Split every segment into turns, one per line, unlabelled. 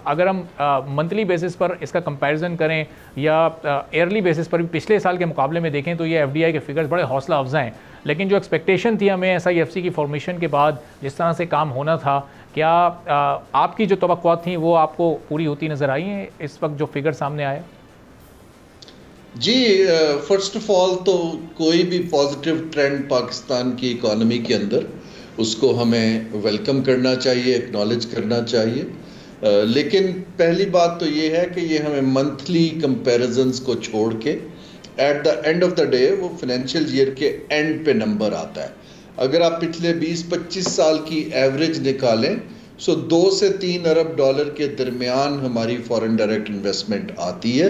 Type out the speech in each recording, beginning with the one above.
अगर हम monthly basis पर इसका कंपैरिजन करें या ईयरली बेसिस पर भी पिछले साल के मुकाबले में देखें तो ये एफडीआई के फिगर्स बड़े हौसला अफजा हैं। लेकिन जो एक्सपेक्टेशन थी हमें एसआईएफसी की फॉर्मेशन के बाद जिस तरह से काम होना था, क्या आपकी जो तवक्कुआत थी वो आपको पूरी होती नज़र आई हैं इस वक्त जो फिगर सामने आया?
जी, फर्स्ट ऑफ ऑल तो कोई भी पॉजिटिव ट्रेंड पाकिस्तान की इकोनॉमी के अंदर उसको हमें वेलकम करना चाहिए, एक्नॉलेज करना चाहिए। लेकिन पहली बात तो ये है कि ये हमें मंथली कंपैरिजन्स को छोड़ के at the end of the day वो फाइनेंशियल ईयर के एंड पे नंबर आता है। अगर आप पिछले 20-25 साल की एवरेज निकालें सो 2 से 3 अरब डॉलर के दरमियान हमारी फॉरेन डायरेक्ट इन्वेस्टमेंट आती है,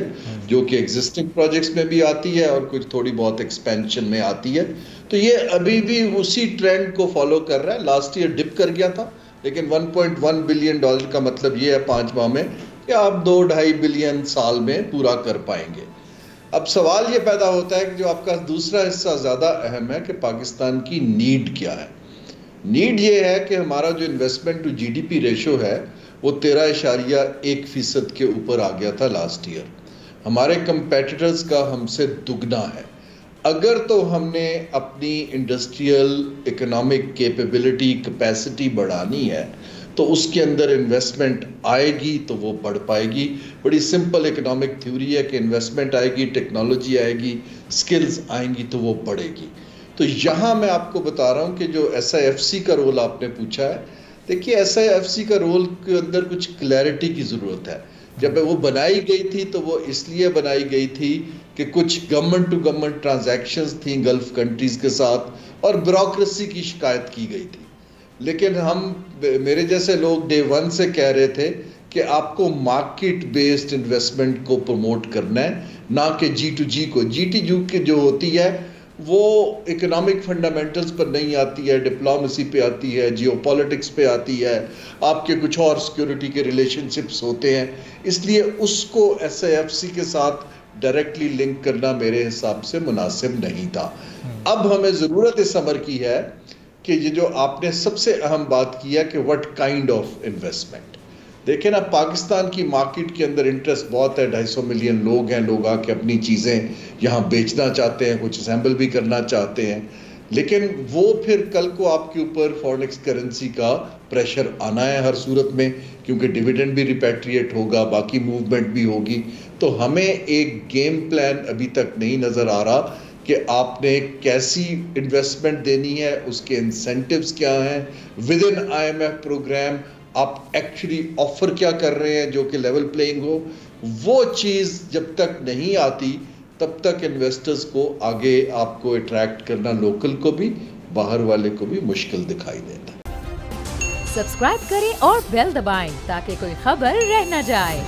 जो कि एग्जिस्टिंग प्रोजेक्ट्स में भी आती है और कुछ थोड़ी बहुत एक्सपेंशन में आती है। तो ये अभी भी उसी ट्रेंड को फॉलो कर रहा है। लास्ट ईयर डिप कर गया था, लेकिन 1.1 बिलियन डॉलर का मतलब ये है 5 माह में कि आप 2-2.5 बिलियन साल में पूरा कर पाएंगे। अब सवाल ये पैदा होता है कि जो आपका दूसरा हिस्सा ज़्यादा अहम है कि पाकिस्तान की नीड क्या है। नीड ये है कि हमारा जो इन्वेस्टमेंट टू जीडीपी रेशो है वो 13.1% के ऊपर आ गया था लास्ट ईयर। हमारे कंपेटिटर्स का हमसे दुगना है। अगर तो हमने अपनी इंडस्ट्रियल इकोनॉमिक कैपेबिलिटी कैपेसिटी बढ़ानी है तो उसके अंदर इन्वेस्टमेंट आएगी तो वो बढ़ पाएगी। बड़ी सिंपल इकोनॉमिक थ्योरी है कि इन्वेस्टमेंट आएगी, टेक्नोलॉजी आएगी, स्किल्स आएंगी तो वो बढ़ेगी। तो यहाँ मैं आपको बता रहा हूँ कि जो एसआईएफसी का रोल आपने पूछा है, देखिए एसआईएफसी का रोल के अंदर कुछ क्लैरिटी की ज़रूरत है। जब वो बनाई गई थी तो वो इसलिए बनाई गई थी कि कुछ गवर्नमेंट टू गवर्नमेंट ट्रांजैक्शंस थी गल्फ कंट्रीज़ के साथ और ब्यूरोक्रेसी की शिकायत की गई थी। लेकिन मेरे जैसे लोग डे 1 से कह रहे थे कि आपको मार्केट बेस्ड इन्वेस्टमेंट को प्रमोट करना है, ना कि G2G को। G2G की जो होती है वो इकोनॉमिक फंडामेंटल्स पर नहीं आती है, डिप्लोमेसी पे आती है, जियोपॉलिटिक्स पे आती है, आपके कुछ और सिक्योरिटी के रिलेशनशिप्स होते हैं। इसलिए उसको एसआईएफसी के साथ डायरेक्टली लिंक करना मेरे हिसाब से मुनासिब नहीं था। अब हमें ज़रूरत इस अमर की है कि ये जो आपने सबसे अहम बात की है कि व्हाट काइंड ऑफ इन्वेस्टमेंट। देखें ना, पाकिस्तान की मार्केट के अंदर इंटरेस्ट बहुत है। 250 मिलियन लोग हैं, लोग आके अपनी चीज़ें यहाँ बेचना चाहते हैं, कुछ असेंबल भी करना चाहते हैं। लेकिन वो फिर कल को आपके ऊपर फॉरेन करेंसी का प्रेशर आना है हर सूरत में, क्योंकि डिविडेंड भी रिपैट्रिएट होगा, बाकी मूवमेंट भी होगी। तो हमें एक गेम प्लान अभी तक नहीं नज़र आ रहा कि आपने कैसी इन्वेस्टमेंट देनी है, उसके इंसेंटिव्स क्या हैं, विद इन IMF प्रोग्राम आप एक्चुअली ऑफर क्या कर रहे हैं जो कि लेवल प्लेइंग हो। वो चीज़ जब तक नहीं आती तब तक इन्वेस्टर्स को आगे आपको अट्रैक्ट करना, लोकल को भी बाहर वाले को भी, मुश्किल दिखाई देता है।
सब्सक्राइब करें और बेल दबाएं ताकि कोई खबर रह न जाए।